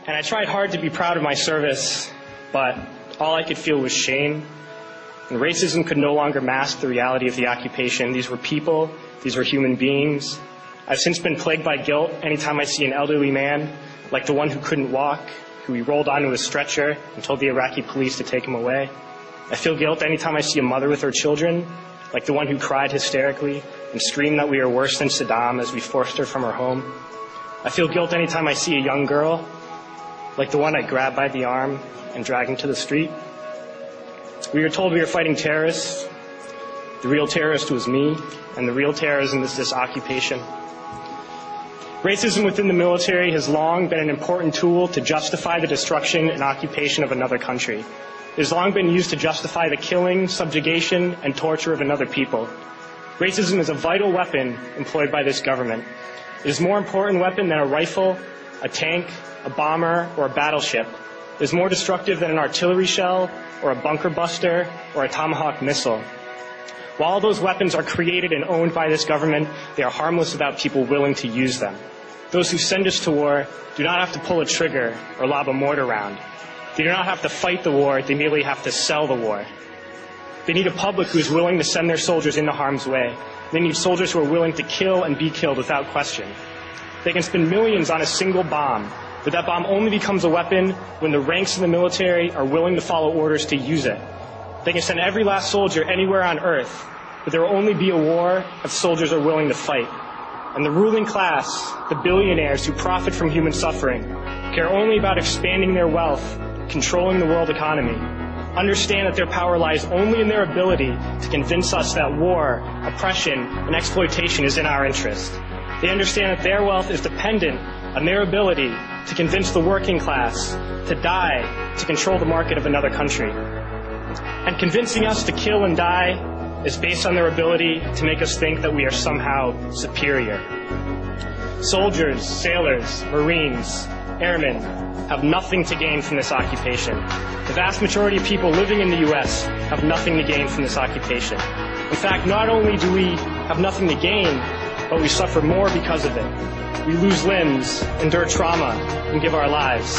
And I tried hard to be proud of my service, but all I could feel was shame. And racism could no longer mask the reality of the occupation. These were people. These were human beings. I've since been plagued by guilt anytime I see an elderly man, like the one who couldn't walk, who we rolled onto a stretcher and told the Iraqi police to take him away. I feel guilt anytime I see a mother with her children, like the one who cried hysterically and screamed that we are worse than Saddam as we forced her from her home. I feel guilt anytime I see a young girl, like the one I grabbed by the arm and dragged into the street. We were told we were fighting terrorists. The real terrorist was me, and the real terrorism is this occupation. Racism within the military has long been an important tool to justify the destruction and occupation of another country. It has long been used to justify the killing, subjugation, and torture of another people. Racism is a vital weapon employed by this government. It is a more important weapon than a rifle, a tank, a bomber, or a battleship. It is more destructive than an artillery shell, or a bunker buster, or a Tomahawk missile. While all those weapons are created and owned by this government, they are harmless without people willing to use them. Those who send us to war do not have to pull a trigger or lob a mortar round. They do not have to fight the war, they merely have to sell the war. They need a public who is willing to send their soldiers into harm's way. They need soldiers who are willing to kill and be killed without question. They can spend millions on a single bomb, but that bomb only becomes a weapon when the ranks of the military are willing to follow orders to use it. They can send every last soldier anywhere on earth, but there will only be a war if soldiers are willing to fight. And the ruling class, the billionaires who profit from human suffering, care only about expanding their wealth, controlling the world economy. Understand that their power lies only in their ability to convince us that war, oppression, and exploitation is in our interest. They understand that their wealth is dependent on their ability to convince the working class to die to control the market of another country. And convincing us to kill and die is based on their ability to make us think that we are somehow superior. Soldiers, sailors, Marines, airmen have nothing to gain from this occupation. The vast majority of people living in the U.S. have nothing to gain from this occupation. In fact, not only do we have nothing to gain, but we suffer more because of it. We lose limbs, endure trauma, and give our lives.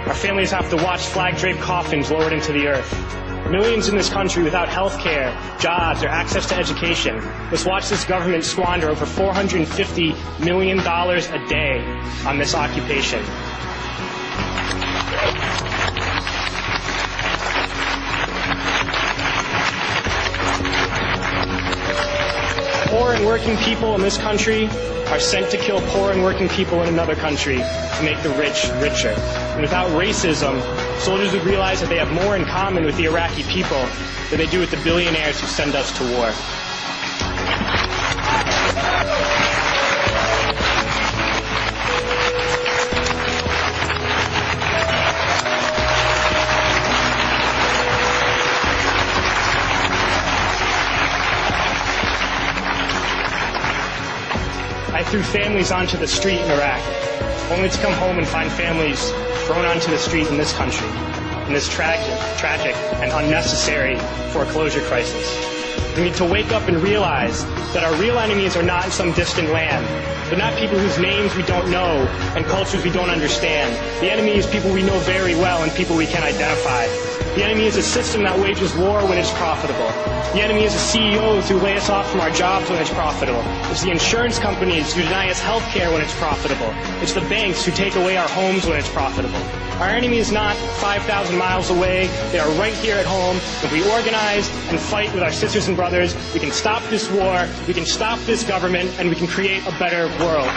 Our families have to watch flag-draped coffins lowered into the earth. Millions in this country without health care, jobs, or access to education must watch this government squander over $450 million a day on this occupation. Poor and working people in this country are sent to kill poor and working people in another country to make the rich richer. And without racism, soldiers would realize that they have more in common with the Iraqi people than they do with the billionaires who send us to war. I threw families onto the street in Iraq, only to come home and find families thrown onto the street in this country, in this tragic and unnecessary foreclosure crisis. We need to wake up and realize that our real enemies are not in some distant land. They're not people whose names we don't know and cultures we don't understand. The enemy is people we know very well and people we can identify. The enemy is a system that wages war when it's profitable. The enemy is the CEOs who lay us off from our jobs when it's profitable. It's the insurance companies who deny us health care when it's profitable. It's the banks who take away our homes when it's profitable. Our enemy is not 5,000 miles away. They are right here at home. If we organize and fight with our sisters and brothers, we can stop this war, we can stop this government, and we can create a better world.